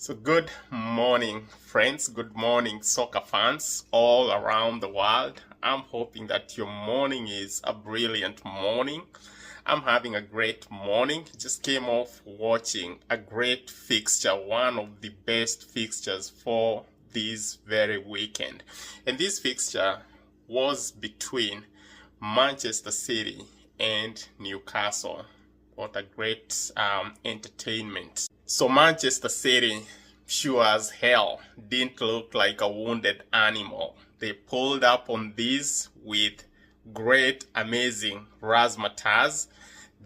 So good morning, friends. Good morning, soccer fans all around the world. I'm hoping that your morning is a brilliant morning. I'm having a great morning. Just came off watching a great fixture, one of the best fixtures for this very weekend. And this fixture was between Manchester City and Newcastle. What a great entertainment. So Manchester City, sure as hell, didn't look like a wounded animal. They pulled up on this with great, amazing razzmatazz.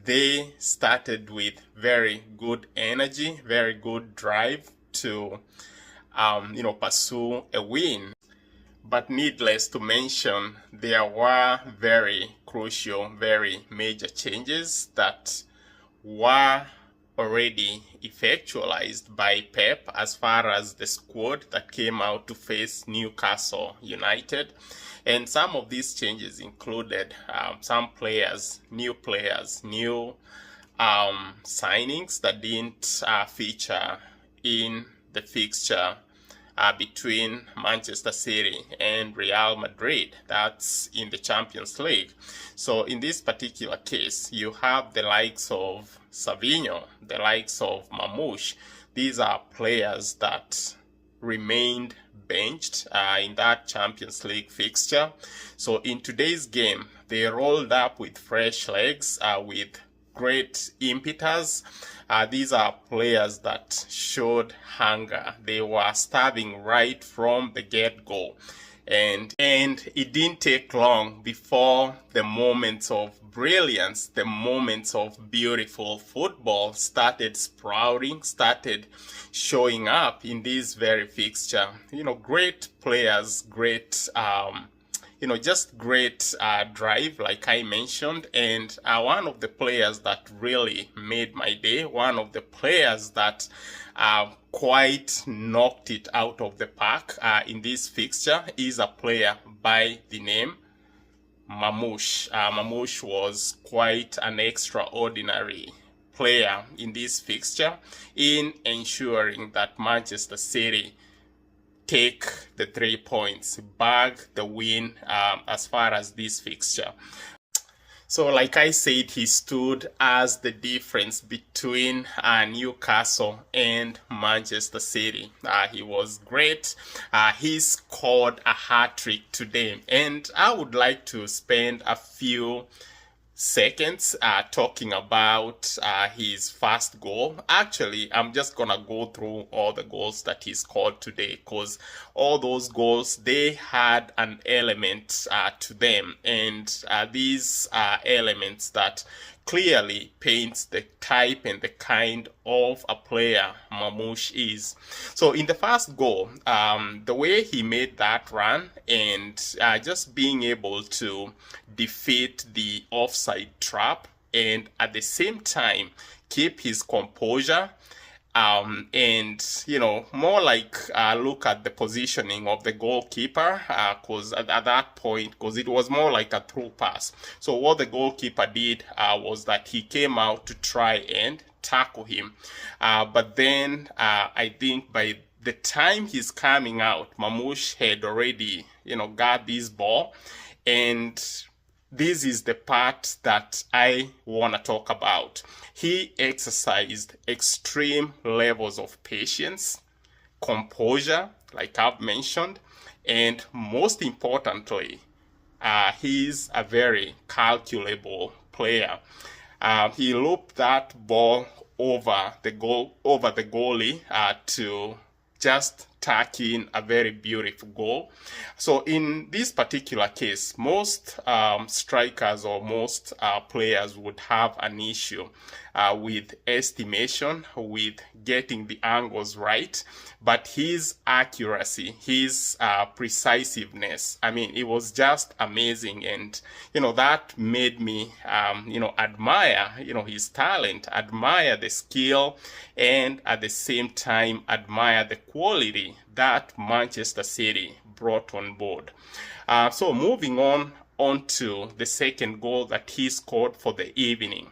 They started with very good energy, very good drive to, pursue a win. But needless to mention, there were very crucial, very major changes that were already effectualized by Pep as far as the squad that came out to face Newcastle United. And some of these changes included some players, new signings that didn't feature in the fixture between Manchester City and Real Madrid. That's in the Champions League. So in this particular case, you have the likes of Savinho, the likes of Mamouche. These are players that remained benched in that Champions League fixture. So in today's game, they rolled up with fresh legs, with great impetus. These are players that showed hunger. They were starving right from the get-go. And it didn't take long before the moments of brilliance, the moments of beautiful football started sprouting, started showing up in this very fixture. Great players, great just great drive, like I mentioned. And one of the players that really made my day, one of the players that quite knocked it out of the park in this fixture is a player by the name Mamouche. Mamouche was quite an extraordinary player in this fixture in ensuring that Manchester City take the 3 points, bag the win as far as this fixture. So like I said, he stood as the difference between Newcastle and Manchester City. He was great. He scored a hat-trick today. And I would like to spend a few seconds talking about his first goal. Actually, I'm just gonna go through all the goals that he scored today, because all those goals, they had an element to them, and these are elements that clearly paints the type and the kind of a player Mamouche is. So in the first goal, the way he made that run and just being able to defeat the offside trap and at the same time keep his composure, and more like look at the positioning of the goalkeeper, because at that point, because it was more like a through pass. So what the goalkeeper did was that he came out to try and tackle him, but then I think by the time he's coming out, Mamouche had already got this ball. And this is the part that I want to talk about. He exercised extreme levels of patience, composure, like I've mentioned, and most importantly, he's a very calculable player. He looped that ball over the goalie to just tack in a very beautiful goal. So in this particular case, most strikers or most players would have an issue with estimation, with getting the angles right, but his accuracy, his precisiveness, I mean, it was just amazing. And that made me admire his talent, admire the skill, and at the same time admire the quality that Manchester City brought on board. So moving on to the second goal that he scored for the evening.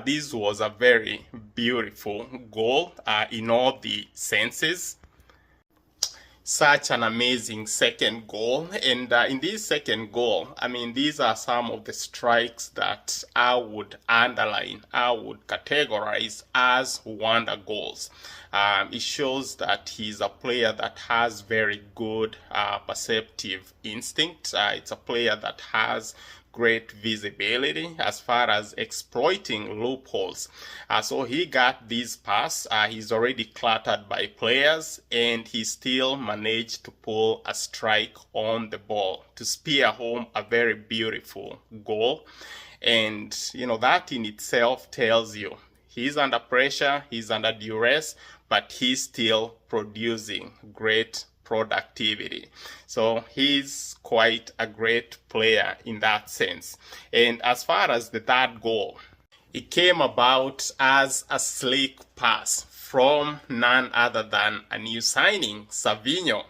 This was a very beautiful goal in all the senses. Such an amazing second goal. And in this second goal, I mean, these are some of the strikes that I would underline, I would categorize as wonder goals. It shows that he's a player that has very good perceptive instinct. It's a player that has great visibility as far as exploiting loopholes. So he got this pass. He's already cluttered by players, and he still managed to pull a strike on the ball to spear home a very beautiful goal. And, that in itself tells you he's under pressure, he's under duress, but he's still producing great productivity. So he's quite a great player in that sense. And as far as the third goal, it came about as a slick pass from none other than a new signing, Savinho.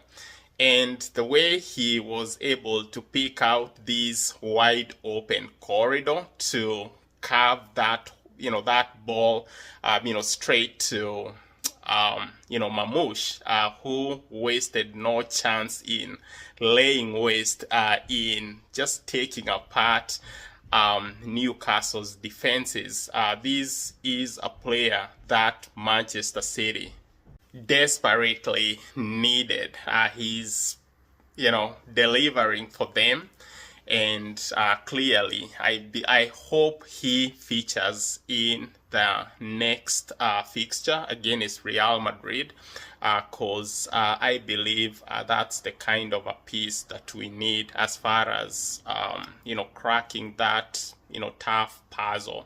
And the way he was able to pick out this wide open corridor to carve that, that ball, straight to Mamouche, who wasted no chance in laying waste in just taking apart Newcastle's defenses. This is a player that Manchester City desperately needed. He's, delivering for them. And clearly, I hope he features in the next fixture against Real Madrid, because I believe that's the kind of a piece that we need as far as cracking that tough puzzle.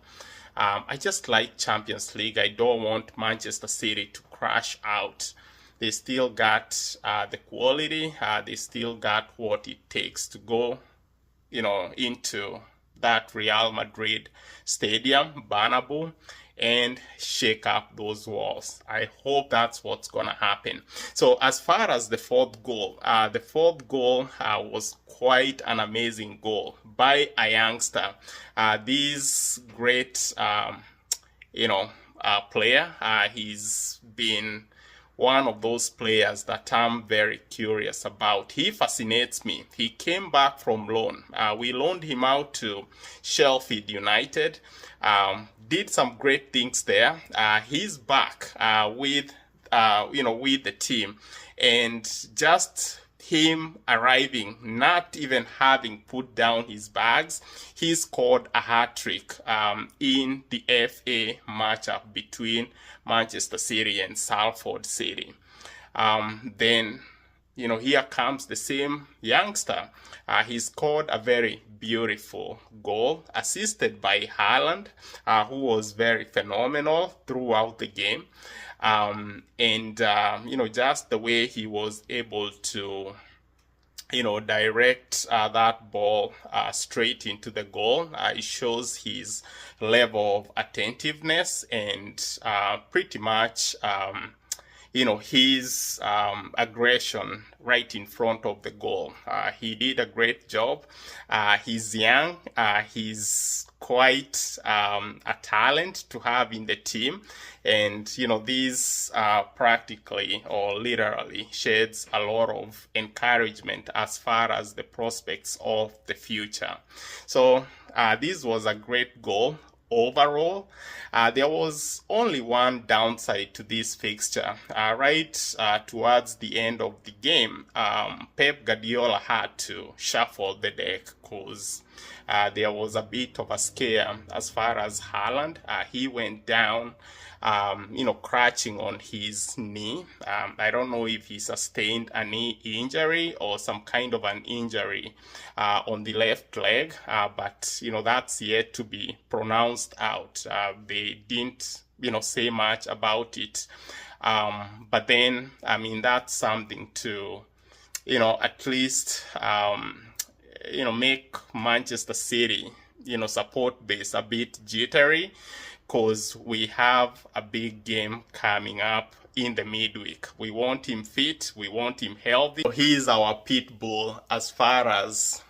I just like Champions League. I don't want Manchester City to crash out. They still got the quality. They still got what it takes to go into that Real Madrid stadium, Bernabeu, and shake up those walls. I hope that's what's going to happen. So as far as the fourth goal was quite an amazing goal by a youngster. This great, player, he's been one of those players that I'm very curious about. He fascinates me. He came back from loan. We loaned him out to Sheffield United. Did some great things there. He's back with the team, and just him arriving, not even having put down his bags, he scored a hat-trick in the FA matchup between Manchester City and Salford City. Then, here comes the same youngster. He scored a very beautiful goal, assisted by Haaland, who was very phenomenal throughout the game. Just the way he was able to, direct that ball straight into the goal. It shows his level of attentiveness and pretty much, his aggression right in front of the goal. He did a great job. He's young. He's quite a talent to have in the team. And, these practically or literally sheds a lot of encouragement as far as the prospects of the future. So this was a great goal. Overall, there was only one downside to this fixture. Right towards the end of the game, Pep Guardiola had to shuffle the deck because there was a bit of a scare as far as Haaland. He went down, crouching on his knee. I don't know if he sustained a knee injury or some kind of an injury on the left leg, but that's yet to be pronounced out. They didn't say much about it, but then that's something to at least make Manchester City support base a bit jittery, because we have a big game coming up in the midweek. We want him fit, we want him healthy. He is our pit bull as far as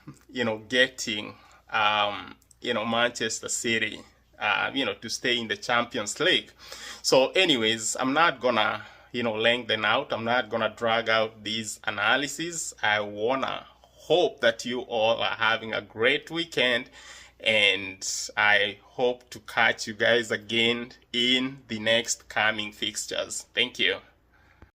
getting Manchester City to stay in the Champions League. So anyways, I'm not gonna, lengthen out. I'm not gonna drag out these analyses. I wanna hope that you all are having a great weekend, and I hope to catch you guys again in the next coming fixtures. Thank you.